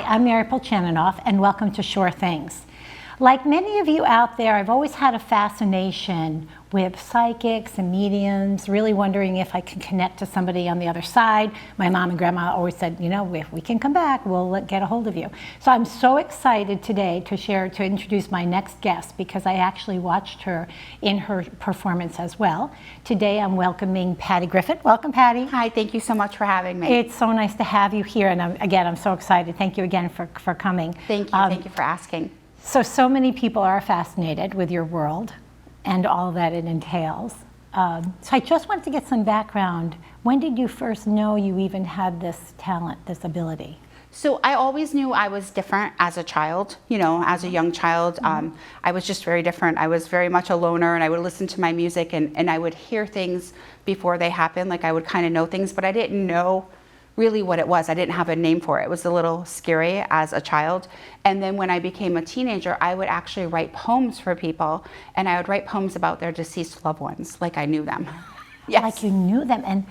I'm Mary Polchaninoff, and welcome to Sure Things. Like many of you out there, I've always had a fascination with psychics and mediums, really wondering if I can connect to somebody on the other side. My mom and grandma always said, you know, if we can come back, we'll get a hold of you. So I'm so excited today to introduce my next guest, because I actually watched her in her performance as well. Today I'm welcoming Patty Griffin. Welcome, Patty. Hi, thank you so much for having me. It's so nice to have you here, and I'm so excited. Thank you again for coming. Thank you for asking. So many people are fascinated with your world and all that it entails. So I just wanted to get some background. When did you first know you even had this talent, this ability? So I always knew I was different as a child, you know, as a young child. I was just very different. I was very much a loner, and I would listen to my music and I would hear things before they happened. Like I would kind of know things, but I didn't know really what it was. I didn't have a name for it. It was a little scary as a child. And then when I became a teenager, I would actually write poems for people, and I would write poems about their deceased loved ones, like I knew them. Yes. Like you knew them, and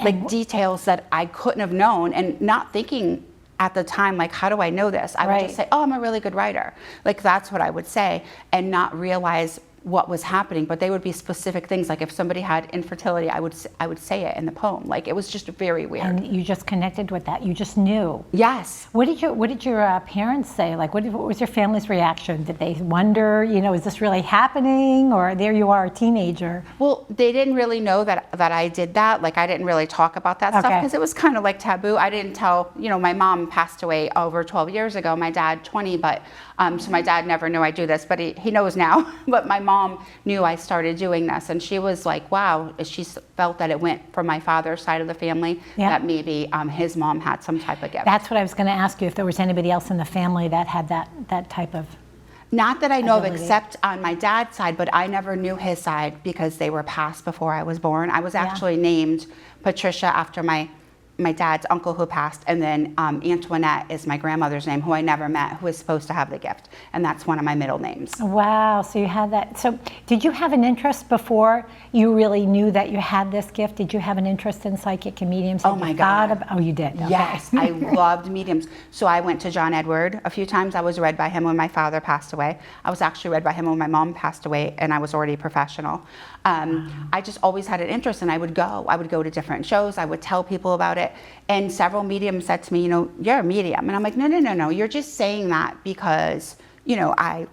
like details that I couldn't have known, and not thinking at the time, like, how do I know this? I would just say, oh, I'm a really good writer. Like that's what I would say, and not realize what was happening. But they would be specific things, like if somebody had infertility, I would say it in the poem. Like it was just very weird. And you just connected with that. You just knew. Yes. What did your parents say? Like what was your family's reaction? Did they wonder, you know, is this really happening? Or there you are, a teenager? Well, they didn't really know that I did that. Like I didn't really talk about that stuff because it was kind of like taboo. I didn't tell, you know, my mom passed away over 12 years ago, my dad 20, but so my dad never knew I do this, but he knows now. But my mom knew I started doing this, and she was like, wow, she felt that it went from my father's side of the family, that maybe his mom had some type of gift. That's what I was going to ask you, if there was anybody else in the family that had that type of Not that I know of, except on my dad's side, but I never knew his side because they were passed before I was born. I was actually named Patricia after my dad's uncle who passed, and then Antoinette is my grandmother's name, who I never met, who was supposed to have the gift, and that's one of my middle names. Wow, so you had that. So did you have an interest before you really knew that you had this gift? Did you have an interest in psychic and mediums? Oh my God. Oh, you did? Okay. Yes, I loved mediums. So I went to John Edward a few times. I was read by him when my father passed away. I was actually read by him when my mom passed away, and I was already a professional. I just always had an interest, and I would go to different shows. I would tell people about it. And several mediums said to me, you know, you're a medium. And I'm like, no, you're just saying that because, you know, I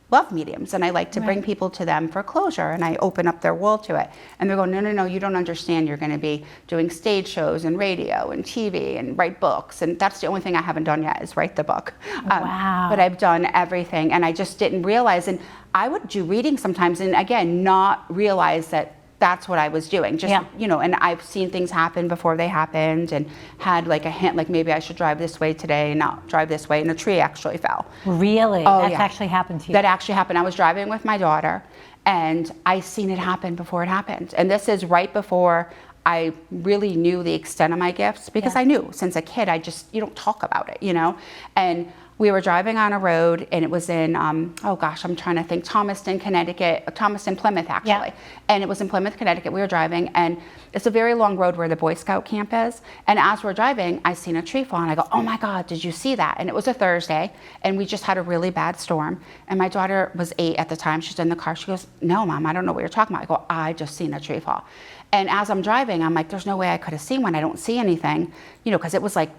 love mediums and I like to bring people to them for closure, and I open up their world to it. And they're going, no, you don't understand. You're going to be doing stage shows and radio and TV and write books. And that's the only thing I haven't done yet, is write the book. Wow. But I've done everything, and I just didn't realize. And I would do readings sometimes, and again, not realize that that's what I was doing. Just, you know, and I've seen things happen before they happened, and had like a hint, like maybe I should drive this way today and not drive this way. And a tree actually fell. Really? Oh, That's actually happened to you? That actually happened. I was driving with my daughter, and I seen it happen before it happened. And this is right before I really knew the extent of my gifts, because I knew since a kid, you don't talk about it, you know? And we were driving on a road, and it was in, oh gosh, I'm trying to think, Thomaston, Plymouth actually. And it was in Plymouth, Connecticut. We were driving, and it's a very long road where the Boy Scout camp is. And as we're driving, I seen a tree fall, and I go, oh my God, did you see that? And it was a Thursday, and we just had a really bad storm. And my daughter was 8 at the time. She's in the car. She goes, no, Mom, I don't know what you're talking about. I go, I just seen a tree fall. And as I'm driving, I'm like, there's no way I could have seen one. I don't see anything, you know, because it was like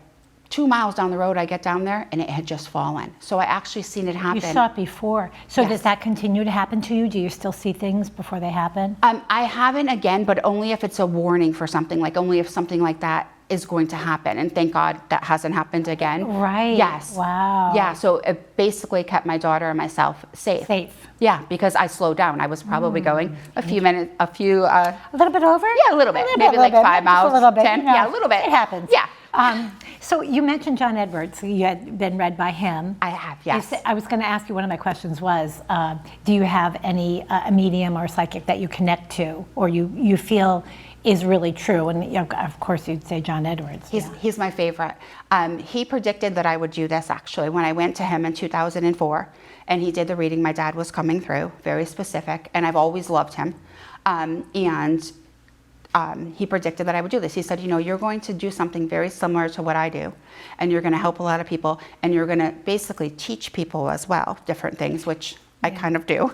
2 miles down the road. I get down there, and it had just fallen. So I actually seen it happen. You saw it before. So does that continue to happen to you? Do you still see things before they happen? I haven't again, but only if it's a warning for something, like only if something like that is going to happen. And thank God that hasn't happened again. Right. Yes. Wow. Yeah, so it basically kept my daughter and myself safe. Yeah, because I slowed down. I was probably going a few minutes, a little bit over? Yeah, a little bit. Maybe like 5 miles, a little bit, 10. You know, yeah, a little bit. It happens. Yeah. So you mentioned John Edwards. You had been read by him. I have, yes. I was going to ask you, one of my questions was, do you have any a medium or psychic that you connect to, or you feel is really true? And you know, of course you'd say John Edwards. He's my favorite. He predicted that I would do this actually when I went to him in 2004, and he did the reading. My dad was coming through, very specific, and I've always loved him. And he predicted that I would do this. He said, you know, you're going to do something very similar to what I do, and you're going to help a lot of people, and you're going to basically teach people as well different things, which I kind of do.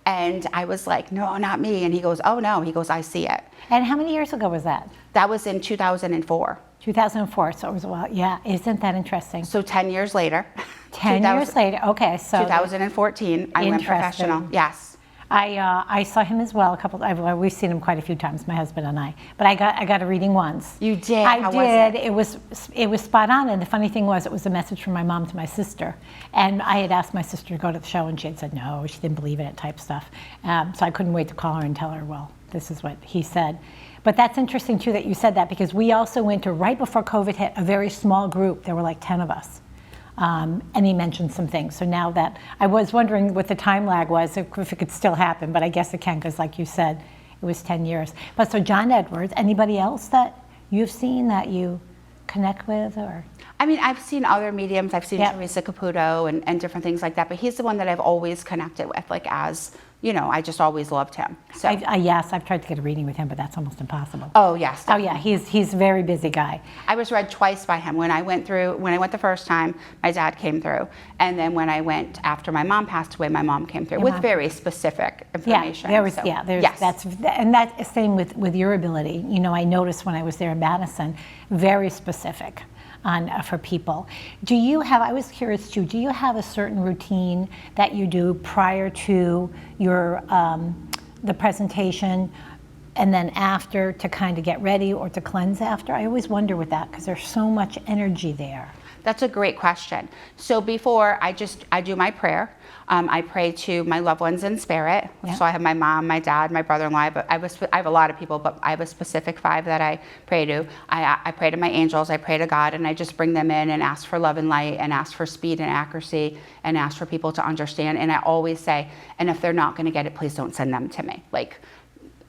And I was like, no, not me. And he goes, oh no. He goes, I see it. And how many years ago was that? That was in 2004. 2004, so it was a while. Yeah, isn't that interesting? So 10 years later. 10 years later, okay. So 2014, I went professional. Yes. I saw him as well a couple. We've seen him quite a few times, my husband and I. But I got a reading once. You did? I How did. Was it? It was spot on. And the funny thing was, it was a message from my mom to my sister. And I had asked my sister to go to the show, and she had said no, she didn't believe in it, type stuff. So I couldn't wait to call her and tell her, well, this is what he said. But that's interesting too that you said that, because we also went to, right before COVID hit, a very small group. There were like 10 of us. And he mentioned some things. So now that, I was wondering what the time lag was, if it could still happen, but I guess it can, because like you said, it was 10 years. But so John Edwards, anybody else that you've seen that you connect with, or? I mean, I've seen other mediums. I've seen Yep. Teresa Caputo and different things like that. But he's the one that I've always connected with, like as, you know, I just always loved him. So. Yes, I've tried to get a reading with him, but that's almost impossible. Oh, yes. Oh yeah, he's a very busy guy. I was read twice by him. When I went the first time, my dad came through. And then when I went after my mom passed away, my mom came through with very specific information. Yes. Yes. And that's the same with your ability. You know, I noticed when I was there in Madison, very specific for people. I was curious too, do you have a certain routine that you do prior to your the presentation, and then after, to kind of get ready or to cleanse after? I always wonder with that, because there's so much energy there. That's a great question. So before, I do my prayer. I pray to my loved ones in spirit. Yeah. So I have my mom, my dad, my brother-in-law. But I have a lot of people, but I have a specific 5 that I pray to. I pray to my angels. I pray to God, and I just bring them in and ask for love and light, and ask for speed and accuracy, and ask for people to understand. And I always say, and if they're not going to get it, please don't send them to me. Like,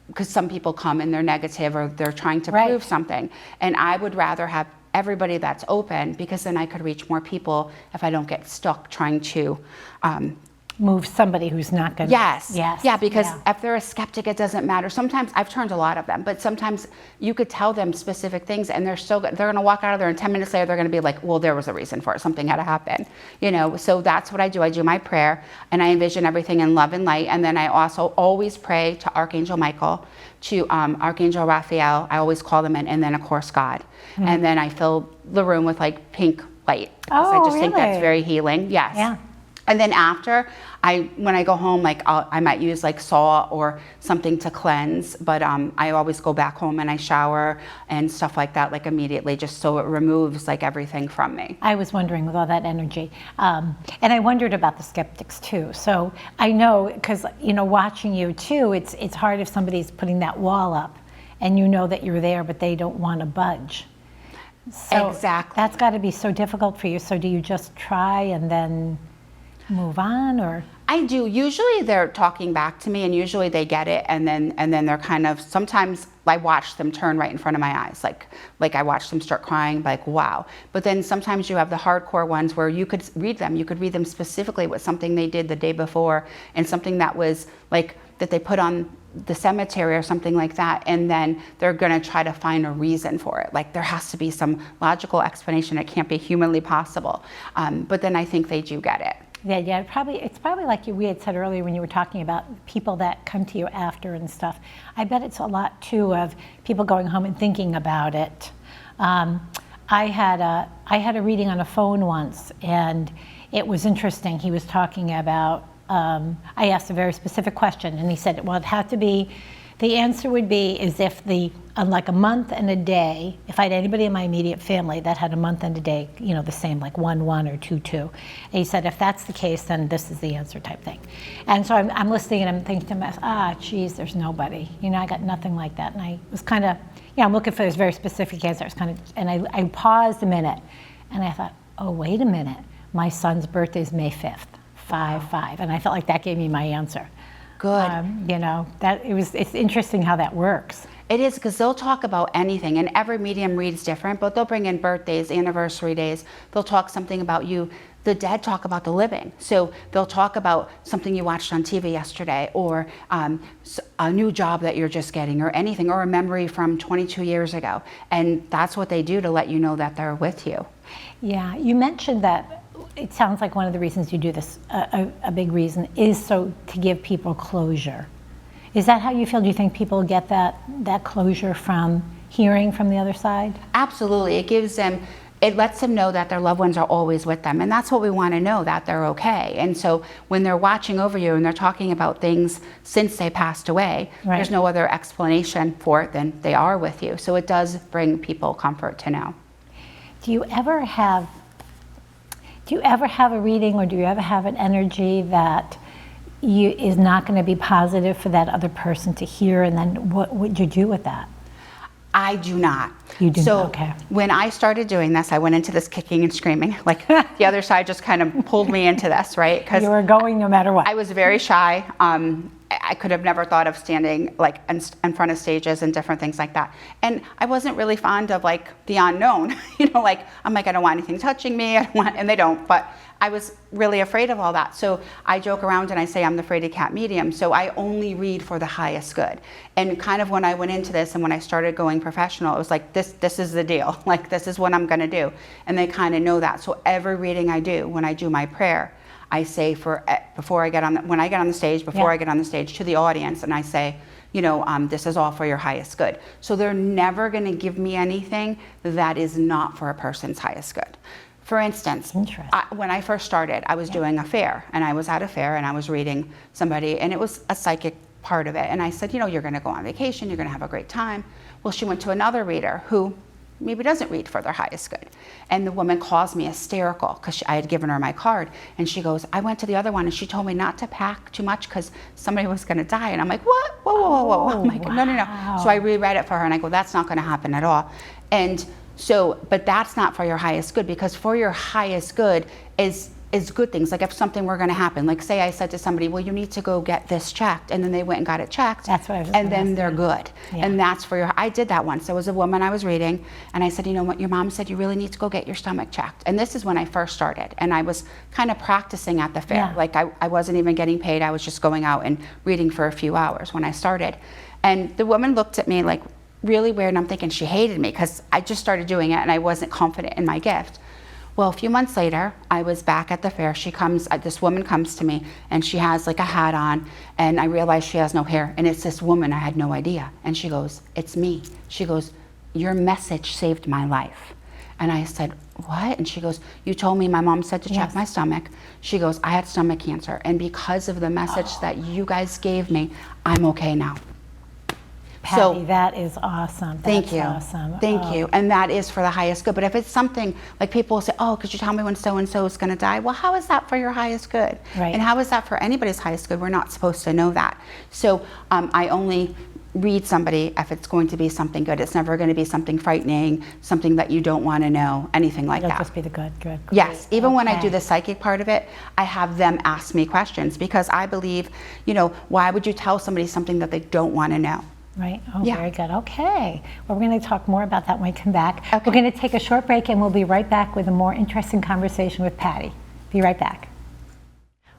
because some people come and they're negative, or they're trying to prove something. And I would rather have everybody that's open, because then I could reach more people if I don't get stuck trying to Move somebody who's not going to. Yes. Yeah, because if they're a skeptic, it doesn't matter. Sometimes, I've turned a lot of them, but sometimes you could tell them specific things, and they're going to walk out of there, and 10 minutes later they're going to be like, well, there was a reason for it. Something had to happen. You know, so that's what I do. I do my prayer, and I envision everything in love and light. And then I also always pray to Archangel Michael, to Archangel Raphael. I always call them in, and then of course God. Mm-hmm. And then I fill the room with like pink light. Oh, I just think that's very healing. Yes. Yeah. And then after, when I go home, like I might use like saw or something to cleanse, but I always go back home and I shower and stuff like that, like immediately, just so it removes like everything from me. I was wondering with all that energy, and I wondered about the skeptics too. So I know, because you know, watching you too, it's hard if somebody's putting that wall up, and you know that you're there, but they don't want to budge. So exactly. That's got to be so difficult for you. So do you just try and then move on, or? I do. Usually they're talking back to me, and usually they get it, and then they're kind of, sometimes I watch them turn right in front of my eyes, like I watch them start crying, like wow. But then sometimes you have the hardcore ones where you could read them specifically with something they did the day before, and something that was like that they put on the cemetery or something like that, and then they're going to try to find a reason for it. Like there has to be some logical explanation. It can't be humanly possible. But then I think they do get it. Yeah, it's probably like we had said earlier when you were talking about people that come to you after and stuff. I bet it's a lot too of people going home and thinking about it. I had a reading on a phone once, and it was interesting. He was talking about, I asked a very specific question, and he said, well, it had to be, the answer would be is if like a month and a day, if I had anybody in my immediate family that had a month and a day, you know, the same, like 1-1 or 2-2. And he said, if that's the case, then this is the answer type thing. And so I'm listening, and I'm thinking to myself, geez, there's nobody. You know, I got nothing like that. And I was kind of, I'm looking for this very specific answer. And I paused a minute, and I thought, oh, wait a minute. My son's birthday is May 5th, 5/5. And I felt like that gave me my answer. Good. You know, it's interesting how that works. It is, because they'll talk about anything, and every medium reads different, but they'll bring in birthdays, anniversary days. They'll talk something about you the dead talk about the living. So they'll talk about something you watched on TV yesterday, or a new job that you're just getting, or anything, or a memory from 22 years ago. And that's what they do to let you know that they're with you. Yeah, you mentioned that it sounds like one of the reasons you do this, a big reason, is so to give people closure. Is that how you feel? Do you think people get that closure from hearing from the other side? Absolutely. It lets them know that their loved ones are always with them. And that's what we want to know, that they're okay. And so when they're watching over you and they're talking about things since they passed away, right, there's no other explanation for it than they are with you. So it does bring people comfort to know. Do you ever have a reading, or do you ever have an energy that is not going to be positive for that other person to hear, and then what would you do with that? I do not. You do so not, okay. When I started doing this, I went into this kicking and screaming. Like the other side just kind of pulled me into this, right? Because you were going no matter what. I was very shy. I could have never thought of standing like in front of stages and different things like that. And I wasn't really fond of like the unknown. Like I'm like, I don't want anything touching me. And they don't. But I was really afraid of all that. So I joke around and I say I'm the fraidy cat medium. So I only read for the highest good. And kind of when I went into this and when I started going professional, it was like, this is the deal. Like, this is what I'm going to do. And they kind of know that. So every reading I do, when I do my prayer, I say when I get on the stage, before I get on the stage, to the audience, and I say, this is all for your highest good. So they're never going to give me anything that is not for a person's highest good. For instance, when I first started, I was doing a fair, and I was at a fair, and I was reading somebody, and it was a psychic part of it. And I said, you're going to go on vacation, you're going to have a great time. Well, she went to another reader who maybe doesn't read for their highest good. And the woman calls me hysterical because I had given her my card. And she goes, I went to the other one and she told me not to pack too much because somebody was going to die. And I'm like, what? Whoa. I'm like, no. So I reread it for her and I go, that's not going to happen at all. And so, but that's not for your highest good, because for your highest good is good things. Like if something were going to happen, like say I said to somebody, well, you need to go get this checked, and then they went and got it checked. That's what I was and then they're good. Yeah. And that's for I did that once. There was a woman I was reading, and I said, you know what, your mom said you really need to go get your stomach checked. And this is when I first started, and I was kind of practicing at the fair. Yeah. Like I wasn't even getting paid. I was just going out and reading for a few hours when I started. And the woman looked at me like really weird, and I'm thinking she hated me because I just started doing it and I wasn't confident in my gift. Well, a few months later, I was back at the fair. This woman comes to me and she has like a hat on, and I realize she has no hair, and it's this woman. I had no idea. And she goes, it's me. She goes, your message saved my life. And I said, what? And she goes, you told me my mom said to check my stomach. She goes, I had stomach cancer, and because of the message that you guys gave me, I'm okay now. Patty, that is awesome. Thank you. Awesome. Thank you. And that is for the highest good. But if it's something like people will say, oh, could you tell me when so-and-so is going to die? Well, how is that for your highest good? Right. And how is that for anybody's highest good? We're not supposed to know that. So I only read somebody if it's going to be something good. It's never going to be something frightening, something that you don't want to know, anything like that. It'll just be the good. Yes. Even when I do the psychic part of it, I have them ask me questions, because I believe, why would you tell somebody something that they don't want to know? Right. Oh, yeah. Very good. Okay. Well, we're going to talk more about that when we come back. Okay. We're going to take a short break, and we'll be right back with a more interesting conversation with Patty. Be right back.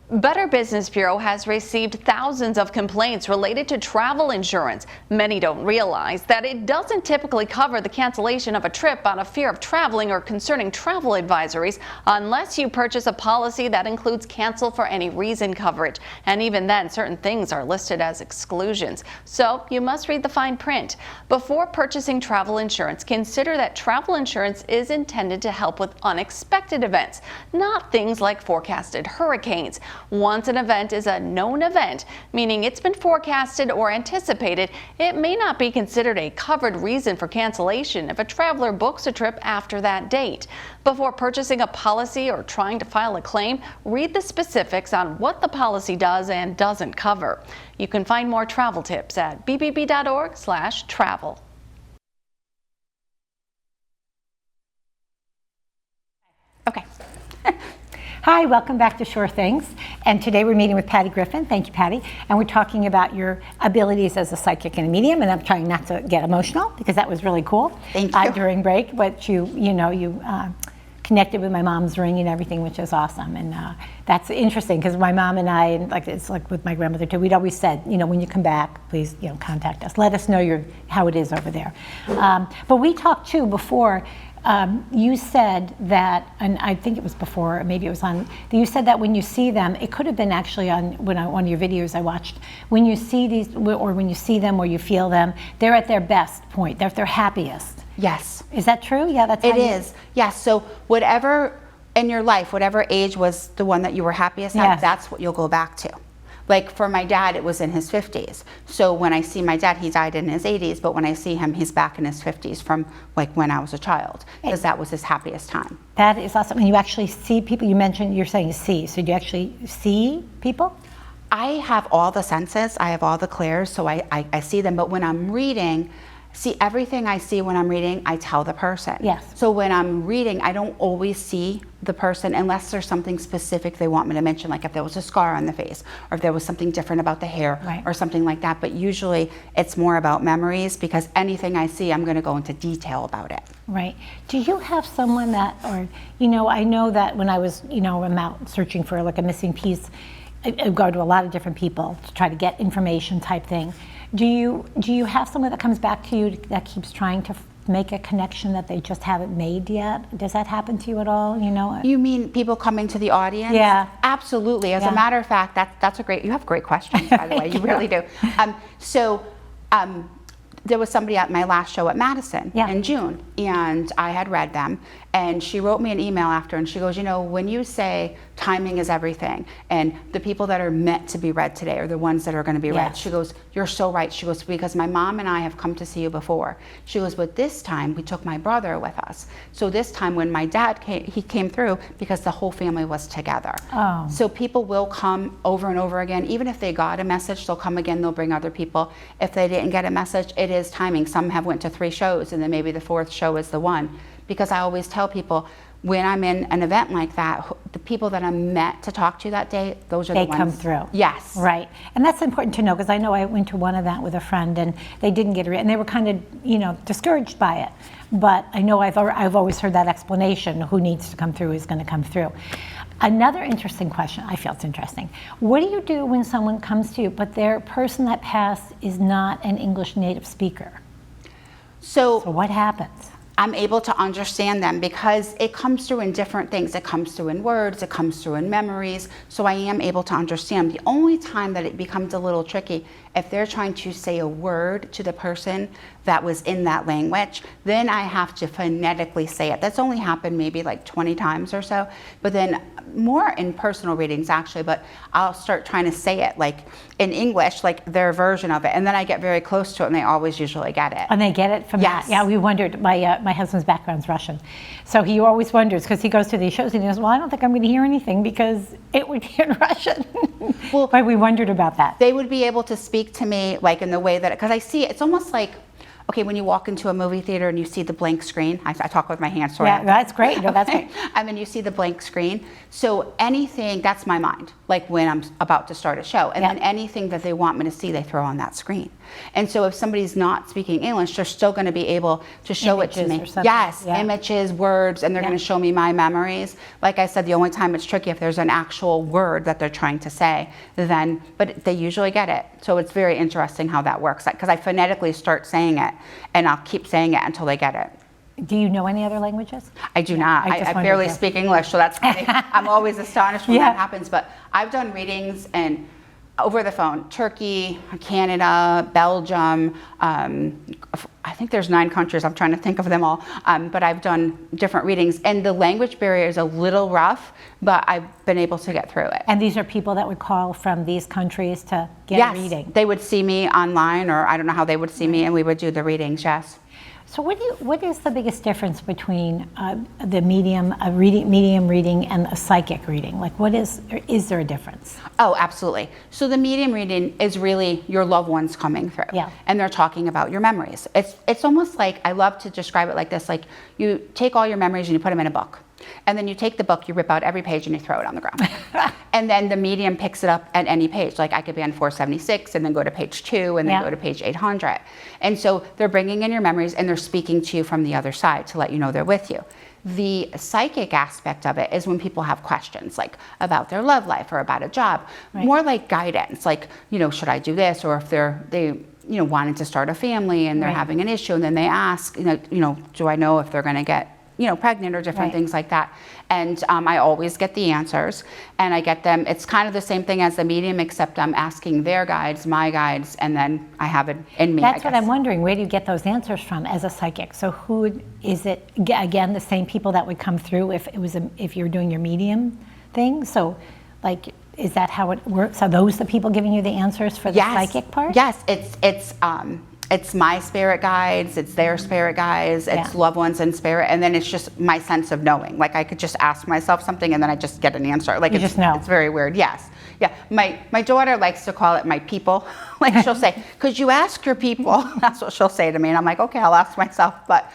Better Business Bureau has received thousands of complaints related to travel insurance. Many don't realize that it doesn't typically cover the cancellation of a trip out of fear of traveling or concerning travel advisories, unless you purchase a policy that includes cancel for any reason coverage. And even then, certain things are listed as exclusions. So you must read the fine print. Before purchasing travel insurance, consider that travel insurance is intended to help with unexpected events, not things like forecasted hurricanes. Once an event is a known event, meaning it's been forecasted or anticipated, it may not be considered a covered reason for cancellation if a traveler books a trip after that date. Before purchasing a policy or trying to file a claim, read the specifics on what the policy does and doesn't cover. You can find more travel tips at bbb.org/travel. Okay. Hi, welcome back to Sure Things. And today we're meeting with Patty Griffin. Thank you, Patty. And we're talking about your abilities as a psychic and a medium. And I'm trying not to get emotional because that was really cool. Thank you. During break, but you connected with my mom's ring and everything, which is awesome. And that's interesting because my mom and I, and like it's like with my grandmother too, we'd always said, you know, when you come back, please, you know, contact us. Let us know how it is over there. But we talked too before. You said that, and I think it was before, or maybe it was on, you said that when you see them, it could have been actually on one of your videos I watched, when you see these, or when you see them or you feel them, they're at their best point, they're at their happiest. Yes. Is that true? Yeah, that's how it is. Yes. So whatever in your life, whatever age was the one that you were happiest at, Yes. that's what you'll go back to. Like for my dad, it was in his 50s. So when I see my dad, he died in his 80s, but when I see him, he's back in his 50s from like when I was a child, because that was his happiest time. That is awesome. And you actually see people, you mentioned, you're saying see, so do you actually see people? I have all the senses, I have all the clairs, so I see them, but when I'm reading, see, everything I see when I'm reading, I tell the person. Yes. So when I'm reading, I don't always see the person unless there's something specific they want me to mention, like if there was a scar on the face, or if there was something different about the hair, Right. or something like that. But usually it's more about memories, because anything I see, I'm going to go into detail about it. Right. Do you have someone that, or, you know, I know that when I was, you know, I'm out searching for like a missing piece, I go to a lot of different people to try to get information type thing. Do you have someone that comes back to you that keeps trying to make a connection that they just haven't made yet? Does that happen to you at all? You know? You mean people coming to the audience? Yeah. Absolutely. As Yeah. a matter of fact, that's a great, you have great questions, by the way. You really do. There was somebody at my last show at Madison Yeah. in June, and I had read them, and she wrote me an email after, and she goes, you know, when you say timing is everything, and the people that are meant to be read today are the ones that are going to be read, Yes. she goes, you're so right. She goes, because my mom and I have come to see you before. She goes, but this time we took my brother with us. So this time when my dad came, he came through because the whole family was together. Oh. So people will come over and over again. Even if they got a message, they'll come again, they'll bring other people. If they didn't get a message, it is timing. Some have went to 3 shows, and then maybe the 4th show is the one. Because I always tell people, when I'm in an event like that, the people that I'm meant to talk to that day, those are the ones. They come through. Yes. Right. And that's important to know, because I know I went to one event with a friend and they didn't get it, and they were kind of, you know, discouraged by it. But I know I've always heard that explanation, who needs to come through is going to come through. Another interesting question, I feel it's interesting. What do you do when someone comes to you, but their person that passed is not an English native speaker? So what happens? I'm able to understand them because it comes through in different things. It comes through in words, it comes through in memories, so I am able to understand. The only time that it becomes a little tricky, if they're trying to say a word to the person that was in that language, then I have to phonetically say it. That's only happened maybe like 20 times or so, but then more in personal readings actually, but I'll start trying to say it like in English, like their version of it, and then I get very close to it and they always usually get it. And they get it from Yes. that. Yeah, we wondered. My husband's background's Russian, so he always wonders, because he goes to these shows and he goes, well, I don't think I'm going to hear anything because it would be in Russian. Well, but we wondered about that. they would be able to speak to me like in the way that, because I see it, it's almost like, okay, when you walk into a movie theater and you see the blank screen, I talk with my hands. Yeah, that's great. No, that's great. And then you see the blank screen. So anything, that's my mind, like when I'm about to start a show. And Yeah. then anything that they want me to see, they throw on that screen. And so if somebody's not speaking English, they're still going to be able to show it to Images me. or something. Yes, Yeah. images, words, and they're Yeah. going to show me my memories. Like I said, the only time it's tricky if there's an actual word that they're trying to say, then, but they usually get it. So it's very interesting how that works, because I phonetically start saying it and I'll keep saying it until they get it. Do you know any other languages? I do not. I just I wondered barely that. speak English, so that's funny. I'm always astonished when Yeah. that happens. But I've done readings and over the phone, Turkey, Canada, Belgium. I think there's 9 countries. I'm trying to think of them all. But I've done different readings, and the language barrier is a little rough, but I've been able to get through it. And these are people that would call from these countries to get Yes, a reading. they would see me online, or I don't know how they would see me, and we would do the readings. Yes. So what is the biggest difference between the medium reading and a psychic reading? Like, is there a difference? Oh, absolutely. So the medium reading is really your loved ones coming through. Yeah. And they're talking about your memories. It's almost like, I love to describe it like this, like you take all your memories and you put them in a book. And then you take the book, you rip out every page and you throw it on the ground. And then the medium picks it up at any page. Like I could be on 476 and then go to page 2 and then Yeah. go to page 800. And so they're bringing in your memories and they're speaking to you from the other side to let you know they're with you. The psychic aspect of it is when people have questions, like about their love life or about a job, more like guidance, like, should I do this? Or if they wanted to start a family and they're having an issue, and then they ask, do I know if they're going to get pregnant or different things like that. And I always get the answers, and I get them. It's kind of the same thing as the medium, except I'm asking their guides, my guides, and then I have it in me. That's what I'm wondering. Where do you get those answers from as a psychic? So who is it? Again, the same people that would come through if you're doing your medium thing. So, like, is that how it works? Are those the people giving you the answers for the psychic part? Yes, it's my spirit guides, it's their spirit guides, it's loved ones in spirit, and then it's just my sense of knowing. Like, I could just ask myself something and then I just get an answer. Like, you just know. It's very weird. Yes. Yeah. My daughter likes to call it my people. Like, she'll say, "Could you ask your people?" That's what she'll say to me, and I'm like, "Okay, I'll ask myself." But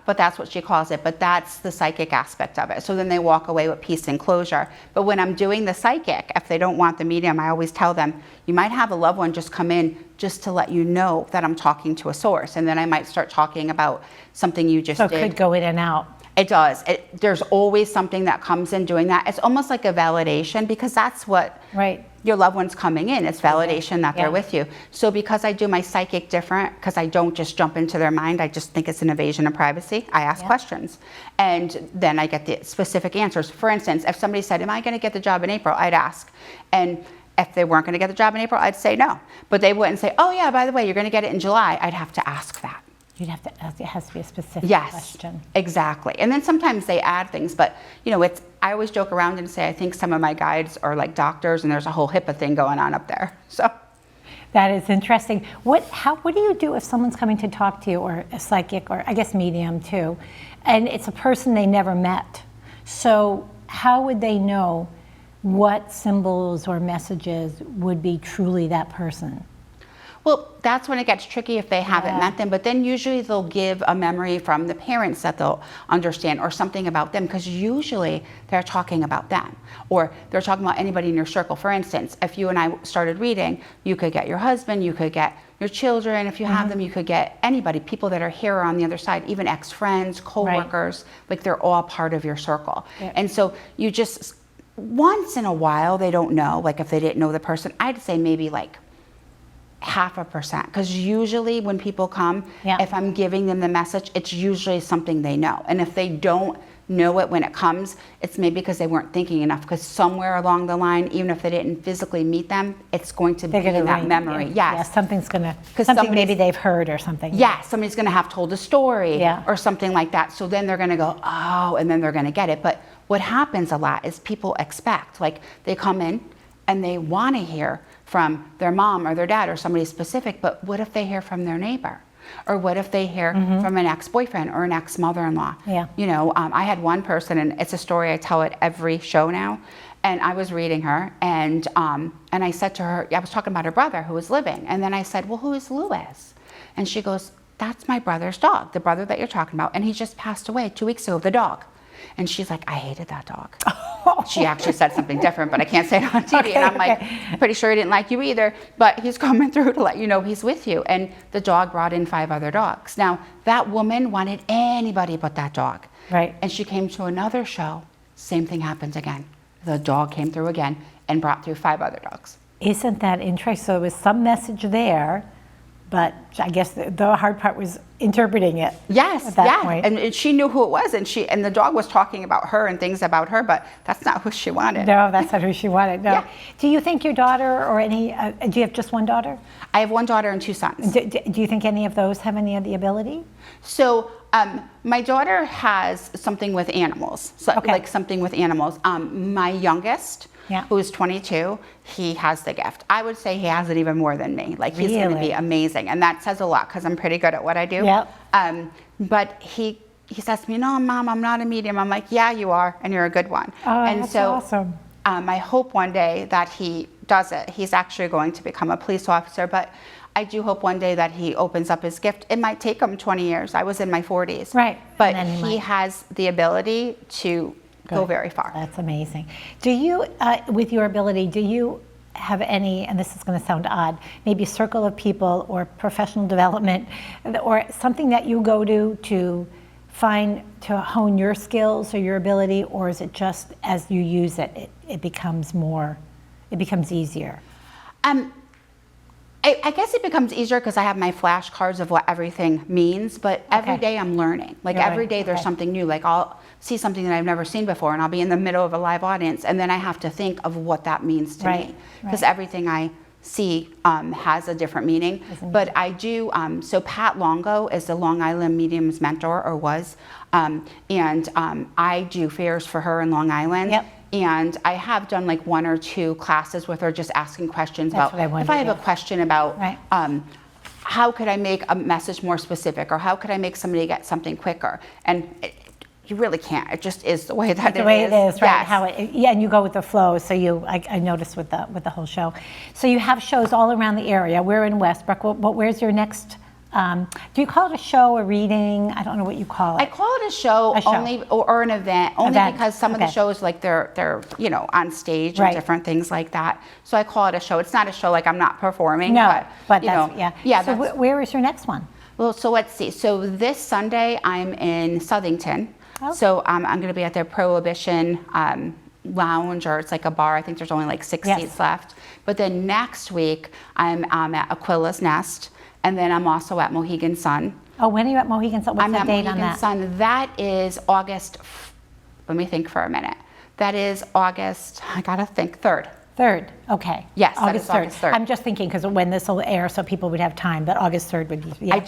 that's what she calls it. But that's the psychic aspect of it. So then they walk away with peace and closure. But when I'm doing the psychic, if they don't want the medium, I always tell them, you might have a loved one just come in just to let you know that I'm talking to a source, and then I might start talking about something you just did. So it could go in and out. It does. There's always something that comes in doing that. It's almost like a validation, because that's what your loved one's coming in. It's validation that they're with you. So because I do my psychic different, because I don't just jump into their mind, I just think it's an invasion of privacy. I ask questions, and then I get the specific answers. For instance, if somebody said, "Am I going to get the job in April?" I'd ask. And if they weren't going to get the job in April, I'd say no. But they wouldn't say, "Oh yeah, by the way, you're going to get it in July." I'd have to ask that. You'd have to ask, it has to be a specific question. Exactly. And then sometimes they add things, but I always joke around and say, I think some of my guides are like doctors, and there's a whole HIPAA thing going on up there. So that is interesting. What do you do if someone's coming to talk to you, or a psychic, or I guess medium too, and it's a person they never met? So how would they know what symbols or messages would be truly that person? Well, that's when it gets tricky if they haven't met them, but then usually they'll give a memory from the parents that they'll understand, or something about them, because usually they're talking about them, or they're talking about anybody in your circle. For instance, if you and I started reading, you could get your husband, you could get your children, if you have them, you could get anybody, people that are here or on the other side, even ex-friends, co-workers, like they're all part of your circle. And so you just, once in a while, they don't know, like if they didn't know the person, I'd say maybe like 0.5%, because usually when people come, if I'm giving them the message, it's usually something they know. And if they don't know it when it comes, it's maybe because they weren't thinking enough, because somewhere along the line, even if they didn't physically meet them, it's going to be in that memory. Something's gonna, something maybe they've heard or something. Somebody's gonna have told a story or something like that. So then they're gonna go, oh, and then they're gonna get it. But what happens a lot is people expect, like they come in and they wanna hear from their mom or their dad or somebody specific, but what if they hear from their neighbor? Or what if they hear from an ex-boyfriend or an ex-mother-in-law? I had one person, and it's a story I tell at every show now, and I was reading her, and I said to her, I was talking about her brother who was living, and then I said, well, who is Louis? And she goes, that's my brother's dog, the brother that you're talking about, and he just passed away 2 weeks ago, the dog. And she's like, I hated that dog. She actually said something different, but I can't say it on TV. And I'm like, pretty sure he didn't like you either, but he's coming through to let you know he's with you. And the dog brought in 5 other dogs. Now, that woman wanted anybody but that dog. And she came to another show. Same thing happened again. The dog came through again and brought through 5 other dogs. Isn't that interesting? So there was some message there, but I guess the hard part was interpreting it. At that point. And she knew who it was, and the dog was talking about her and things about her, but that's not who she wanted. No, that's not who she wanted. No. Do you think your daughter or any? Do you have just one daughter? I have one daughter and 2 sons. Do you think any of those have any of the ability? So my daughter has something with animals, like something with animals. My youngest, who is 22, he has the gift. I would say he has it even more than me. Like he's going to be amazing, and that says a lot because I'm pretty good at what I do. But he says to me, "No, Mom, I'm not a medium." I'm like, "Yeah, you are, and you're a good one." And that's so awesome. I hope one day that he does it. He's actually going to become a police officer, but I do hope one day that he opens up his gift. It might take him 20 years. I was in my 40s. But he has the ability to go very far. That's amazing. Do you, with your ability, do you have any, and this is going to sound odd, maybe a circle of people or professional development or something that you go to to hone your skills or your ability, or is it just as you use it, it becomes easier? I guess it becomes easier because I have my flashcards of what everything means, but every day I'm learning. Like every day there's something new. Like I'll see something that I've never seen before and I'll be in the middle of a live audience and then I have to think of what that means to me. Because everything I see has a different meaning. But I do, so Pat Longo is the Long Island Medium's mentor, or was, and I do fairs for her in Long Island. Yep. And I have done like 1 or 2 classes with her, just asking questions That's about, what I wondered, if I have a question about Right. how could I make a message more specific, or how could I make somebody get something quicker? And you really can't. It just is the way that The way it is, right? Yes. How yeah, and you go with the flow. So I noticed with the whole show. So you have shows all around the area. We're in Westbrook. Where's your next? Do you call it a show, a reading? I don't know what you call it. I call it a show, only, or an event, only because some of the shows, like they're on stage and different things like that. So I call it a show. It's not a show, like I'm not performing. No, but you know, yeah. Yeah. So where is your next one? Well, so let's see. So this Sunday I'm in Southington. Okay. So I'm going to be at their Prohibition lounge, or it's like a bar. I think there's only like 6 seats left. But then next week I'm at Aquila's Nest. And then I'm also at Mohegan Sun. Oh, when are you at Mohegan Sun? What's I'm the at date Mohegan on that? Sun. That is August, let me think for a minute. That is August, I gotta think, 3rd. 3rd, okay. Yes, that is August 3rd. I'm just thinking because when this will air, so people would have time, but August 3rd would be, yeah. I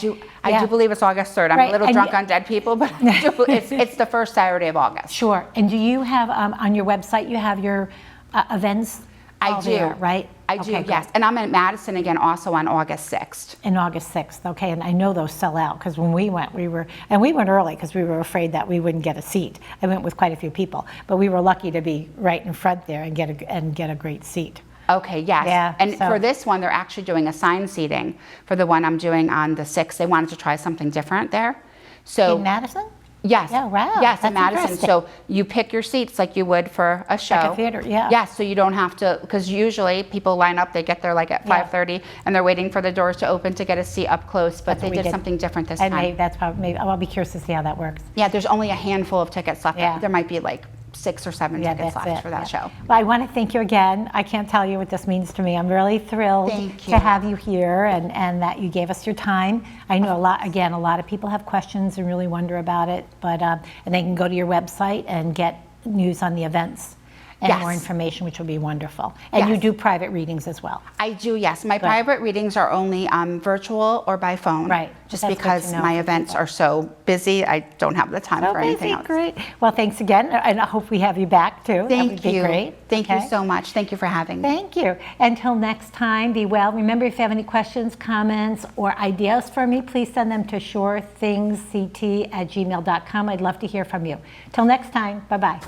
do believe it's August 3rd. I'm a little drunk on dead people, but it's the first Saturday of August. Sure. And do you have, on your website, you have your events? I all do. there, right? I do, Okay, yes. good. And I'm in Madison again also on August 6th. And August 6th, okay. And I know those sell out because when we went, we went early because we were afraid that we wouldn't get a seat. I went with quite a few people, but we were lucky to be right in front there and get a great seat. Okay, yes. Yeah, and so- for this one, they're actually doing assigned seating. For the one I'm doing on the 6th, they wanted to try something different there. So In Madison? Yes. Yeah, wow, Yes, in that's Madison. interesting. So you pick your seats like you would for a show. Like a theater, yeah. Yes, so you don't have to, because usually people line up, they get there like at 5:30, and they're waiting for the doors to open to get a seat up close, but That's they what we did something different this And time. that's probably, I'll be curious to see how that works. Yeah, there's only a handful of tickets left. Yeah. There might be like 6 or 7 Yeah, tickets that's left it, for that show. Well, I want to thank you again. I can't tell you what this means to me. I'm really thrilled Thank you. to have you here and that you gave us your time. I know a lot of people have questions and really wonder about it, but and they can go to your website and get news on the events and more Yes. information, which will be wonderful. And you Yes. do private readings as well. I do, yes. My private readings are only virtual or by phone. Right. Just That's good because to know my for events people. are so busy, I don't have the time for anything else. Great. Well, thanks again, and I hope we have you back too. That would Thank be you. great. Thank you Okay? so much. Thank you for having me. Thank you. Until next time, be well. Remember, if you have any questions, comments, or ideas for me, please send them to surethingsct@gmail.com. I'd love to hear from you. Till next time, bye-bye.